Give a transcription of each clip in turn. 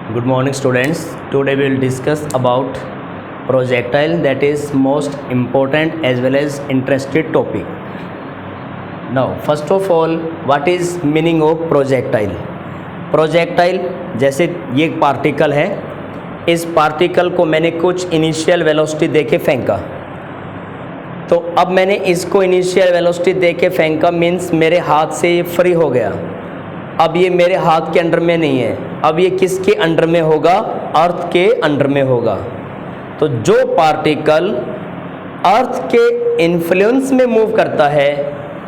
Good morning students. Today we will discuss about projectile, that is most important as well as interested topic. Now first of all, what is meaning of projectile? Projectile जैसे ये एक particle है, इस particle को मैंने कुछ initial velocity दे के फेंका, तो अब मैंने इसको इनिशियल वेलोसिटी दे के फेंका मीन्स मेरे हाथ से ये फ्री हो गया। अब ये मेरे हाथ के अंडर में नहीं है, अब ये किसके अंडर में होगा? अर्थ के अंडर में होगा। तो जो पार्टिकल अर्थ के इन्फ्लुएंस में मूव करता है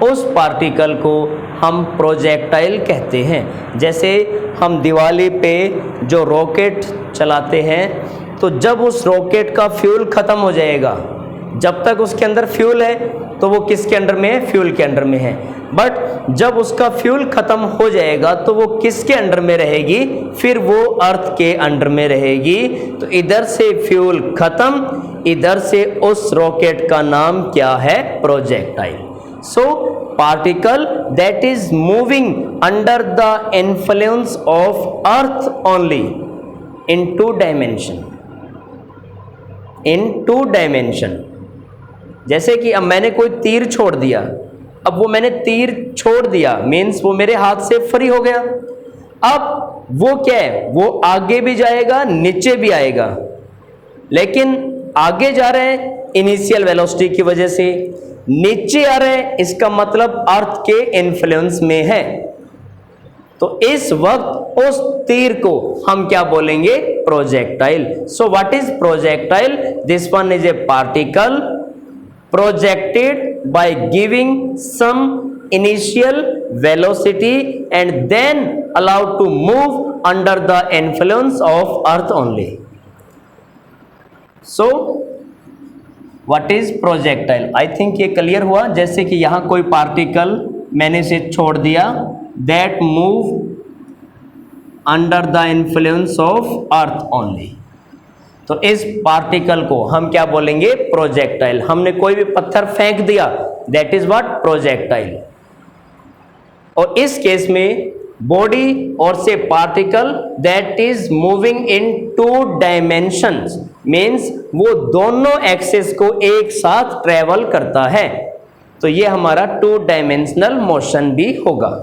उस पार्टिकल को हम प्रोजेक्टाइल कहते हैं। जैसे हम दिवाली पे जो रॉकेट चलाते हैं, तो जब उस रॉकेट का फ्यूल ख़त्म हो जाएगा, जब तक उसके अंदर फ्यूल है तो वो किसके अंडर में है? फ्यूल के अंडर में है। बट जब उसका फ्यूल ख़त्म हो जाएगा तो वो किसके अंडर में रहेगी? फिर वो अर्थ के अंडर में रहेगी। तो इधर से फ्यूल ख़त्म, इधर से उस रॉकेट का नाम क्या है? Projectile. So particle that is moving under the influence of earth only in two dimension. जैसे कि अब मैंने कोई तीर छोड़ दिया, अब वो मैंने तीर छोड़ दिया मीन्स वो मेरे हाथ से फ्री हो गया। अब वो क्या है? वो आगे भी जाएगा, नीचे भी आएगा, लेकिन आगे जा रहे हैं इनिशियल वेलोसिटी की वजह से, नीचे आ रहे हैं इसका मतलब अर्थ के इन्फ्लुएंस में है। तो इस वक्त उस तीर को हम क्या बोलेंगे? Projectile. So what is projectile? This one is a particle projected by giving some initial velocity and then allowed to move under the influence of earth only. So what is projectile? I think ये clear हुआ। जैसे कि यहाँ कोई particle मैंने इसे छोड़ दिया, that move under the influence of earth only, तो इस पार्टिकल को हम क्या बोलेंगे? प्रोजेक्टाइल। हमने कोई भी पत्थर फेंक दिया, दैट इज व्हाट? प्रोजेक्टाइल। और इस केस में बॉडी और से particle that is moving in to dimensions means वो दोनों एक्सिस को एक साथ ट्रेवल करता है, तो ये हमारा टू डायमेंशनल मोशन भी होगा।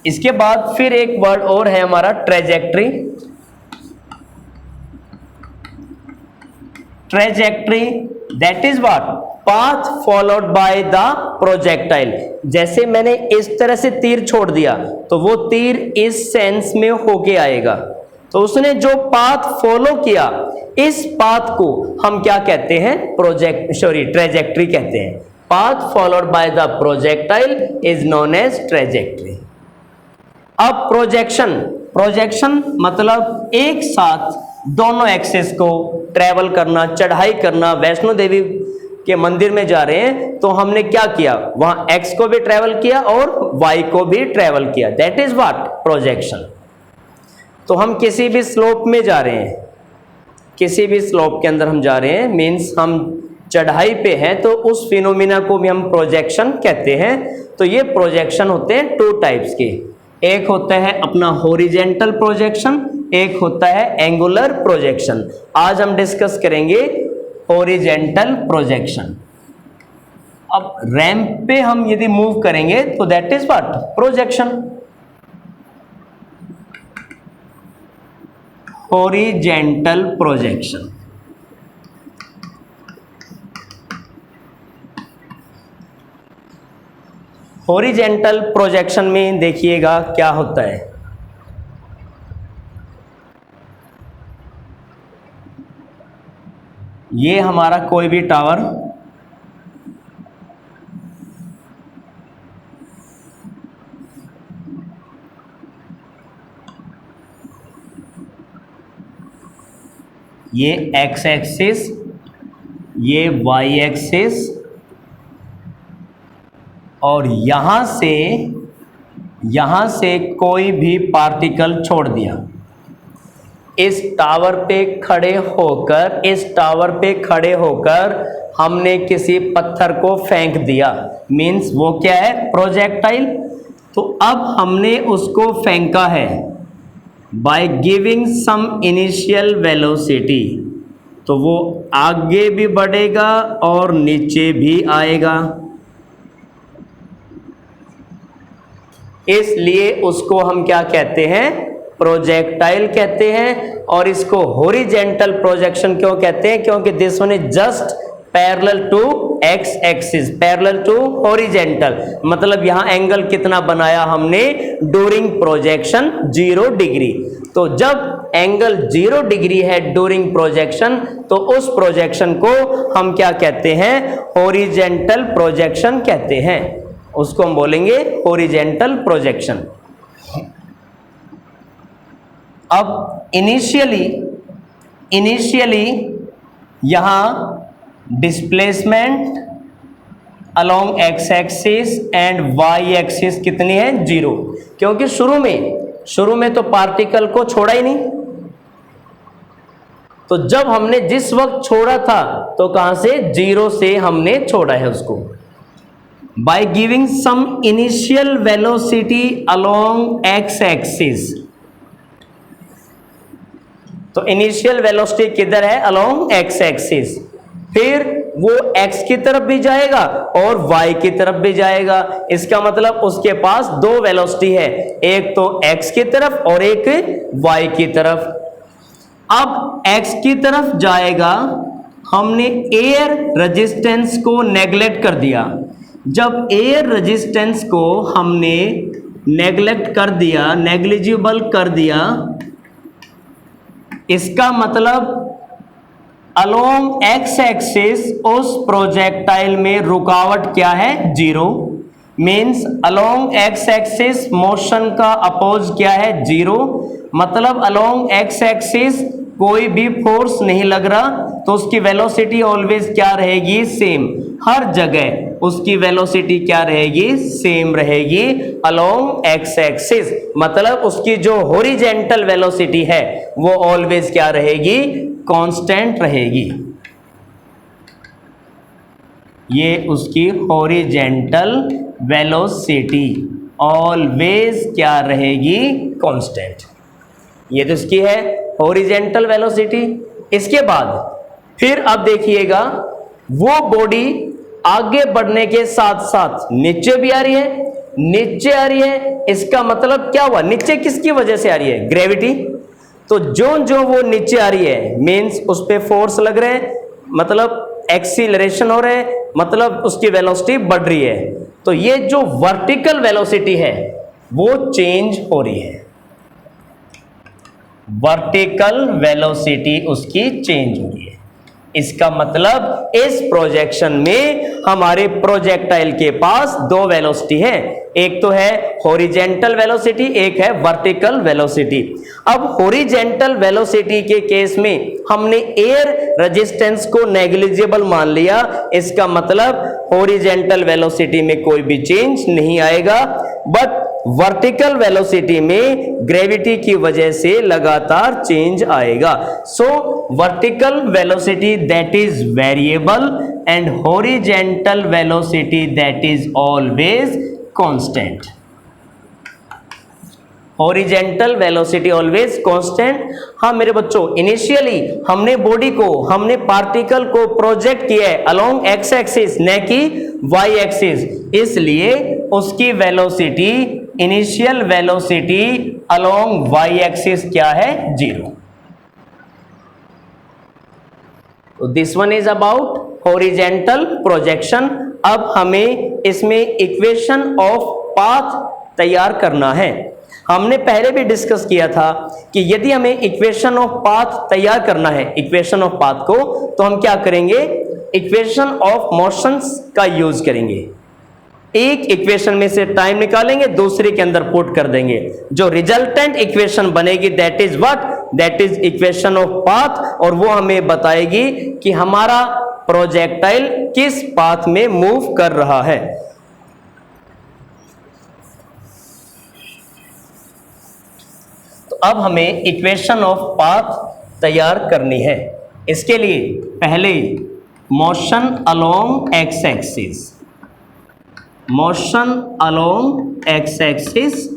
इसके बाद फिर एक वर्ड और है हमारा trajectory. Trajectory that is what? Path followed by the projectile. जैसे मैंने इस तरह से तीर छोड़ दिया तो वो तीर इस सेंस में होके आएगा, तो उसने जो पाथ फॉलो किया, इस पाथ को हम क्या कहते हैं? ट्रेजेक्ट्री कहते हैं। Path followed by the projectile is known as trajectory. अब प्रोजेक्शन मतलब एक साथ दोनों एक्सिस को ट्रेवल करना, चढ़ाई करना। वैष्णो देवी के मंदिर में जा रहे हैं तो हमने क्या किया? वहां एक्स को भी ट्रेवल किया और वाई को भी ट्रेवल किया, दैट इज व्हाट? प्रोजेक्शन। तो हम किसी भी स्लोप में जा रहे हैं, किसी भी स्लोप के अंदर हम जा रहे हैं मीन्स हम चढ़ाई पे हैं, तो उस फिनोमिना को भी हम प्रोजेक्शन कहते हैं। तो ये प्रोजेक्शन होते हैं टू टाइप्स के, एक होता है अपना हॉरिजेंटल प्रोजेक्शन, एक होता है एंगुलर प्रोजेक्शन। आज हम डिस्कस करेंगे हॉरिजेंटल प्रोजेक्शन। अब रैंप पे हम यदि मूव करेंगे तो that is what? Projection. Horizontal projection. Horizontal projection में देखिएगा क्या होता है। ये हमारा कोई भी टावर, ये एक्स एक्सिस, ये वाई एक्सिस, और यहां से कोई भी पार्टिकल छोड़ दिया, इस टावर पे खड़े होकर हमने किसी पत्थर को फेंक दिया, मीन्स वो क्या है? प्रोजेक्टाइल। तो अब हमने उसको फेंका है, by giving some initial velocity, तो वो आगे भी बढ़ेगा और नीचे भी आएगा, इसलिए उसको हम क्या कहते हैं, प्रोजेक्टाइल कहते हैं। और इसको हॉरिजेंटल प्रोजेक्शन क्यों कहते हैं, क्योंकि this one is just parallel to X axis, parallel to horizontal, मतलब यहां एंगल कितना बनाया हमने ड्यूरिंग प्रोजेक्शन 0 डिग्री। तो जब एंगल 0 डिग्री है ड्यूरिंग प्रोजेक्शन, तो उस प्रोजेक्शन को हम क्या कहते हैं, हॉरिजेंटल प्रोजेक्शन कहते हैं, उसको हम बोलेंगे हॉरिजेंटल प्रोजेक्शन। अब इनिशियली यहां displacement along X axis and Y axis कितनी है, 0, क्योंकि शुरू में तो पार्टिकल को छोड़ा ही नहीं। तो जब हमने जिस वक्त छोड़ा था तो कहां से, 0 से हमने छोड़ा है उसको। By giving some initial velocity along X axis, तो इनिशियल वेलोसिटी किधर है, अलोंग एक्स एक्सिस, फिर वो x की तरफ भी जाएगा और y की तरफ भी जाएगा। इसका मतलब उसके पास 2 वेलोसिटी है, एक तो x की तरफ और एक y की तरफ। अब x की तरफ जाएगा, हमने एयर रेजिस्टेंस को नेग्लेक्ट कर दिया। जब एयर रेजिस्टेंस को हमने नेग्लेक्ट कर दिया, नेग्लिजिबल कर दिया, इसका मतलब अलोंग एक्स एक्सिस उस प्रोजेक्टाइल में रुकावट क्या है, 0, means along X axis motion का अपोज क्या है, 0, मतलब अलोंग एक्स एक्सिस कोई भी फोर्स नहीं लग रहा, तो उसकी वेलोसिटी ऑलवेज क्या रहेगी, सेम, हर जगह उसकी वेलोसिटी क्या रहेगी, सेम रहेगी अलोंग एक्स एक्सिस, मतलब उसकी जो हॉरिजेंटल वेलोसिटी है वो ऑलवेज क्या रहेगी, कांस्टेंट रहेगी। ये उसकी हॉरिजेंटल वेलोसिटी ऑलवेज क्या रहेगी, कांस्टेंट। ये तो इसकी है हॉरिजेंटल वेलोसिटी। इसके बाद फिर अब देखिएगा, वो बॉडी आगे बढ़ने के साथ साथ नीचे भी आ रही है, नीचे आ रही है, इसका मतलब क्या हुआ, नीचे किसकी वजह से आ रही है, ग्रेविटी। तो जो वो नीचे आ रही है मीन्स उस पे फोर्स लग रहे हैं, मतलब एक्सीलरेशन हो रहा है, मतलब उसकी वेलोसिटी बढ़ रही है। तो ये जो वर्टिकल वेलोसिटी है वो चेंज हो रही है, वर्टिकल वेलोसिटी उसकी चेंज हो रही है। इसका मतलब इस प्रोजेक्शन में हमारे प्रोजेक्टाइल के पास 2 वेलोसिटी है, एक तो है हॉरिजेंटल वेलोसिटी, एक है वर्टिकल वेलोसिटी। अब हॉरिजेंटल वेलोसिटी के केस में हमने एयर रेजिस्टेंस को नेग्लिजिबल मान लिया, इसका मतलब हॉरिजेंटल वेलोसिटी में कोई भी चेंज नहीं आएगा, बट वर्टिकल वेलोसिटी में ग्रेविटी की वजह से लगातार चेंज आएगा। सो vertical velocity that is variable and horizontal velocity that is always constant. Horizontal velocity always constant. हाँ मेरे बच्चों, इनिशियली हमने बॉडी को, हमने पार्टिकल को प्रोजेक्ट किया है अलोंग एक्स एक्सिस न कि वाई एक्सिस, इसलिए उसकी velocity, initial velocity along Y axis क्या है, 0। तो this one is about horizontal projection. अब हमें इसमें इक्वेशन ऑफ पाथ तैयार करना है। हमने पहले भी डिस्कस किया था कि यदि हमें इक्वेशन ऑफ पाथ तैयार करना है, इक्वेशन ऑफ पाथ को, तो हम क्या करेंगे, इक्वेशन ऑफ मोशंस का यूज करेंगे। एक इक्वेशन में से टाइम निकालेंगे, दूसरे के अंदर पुट कर देंगे, जो रिजल्टेंट इक्वेशन बनेगी that is what, that is equation of path, और वो हमें बताएगी कि हमारा प्रोजेक्टाइल किस पाथ में मूव कर रहा है। तो अब हमें इक्वेशन ऑफ पाथ तैयार करनी है। इसके लिए पहले motion along X axis, motion along X axis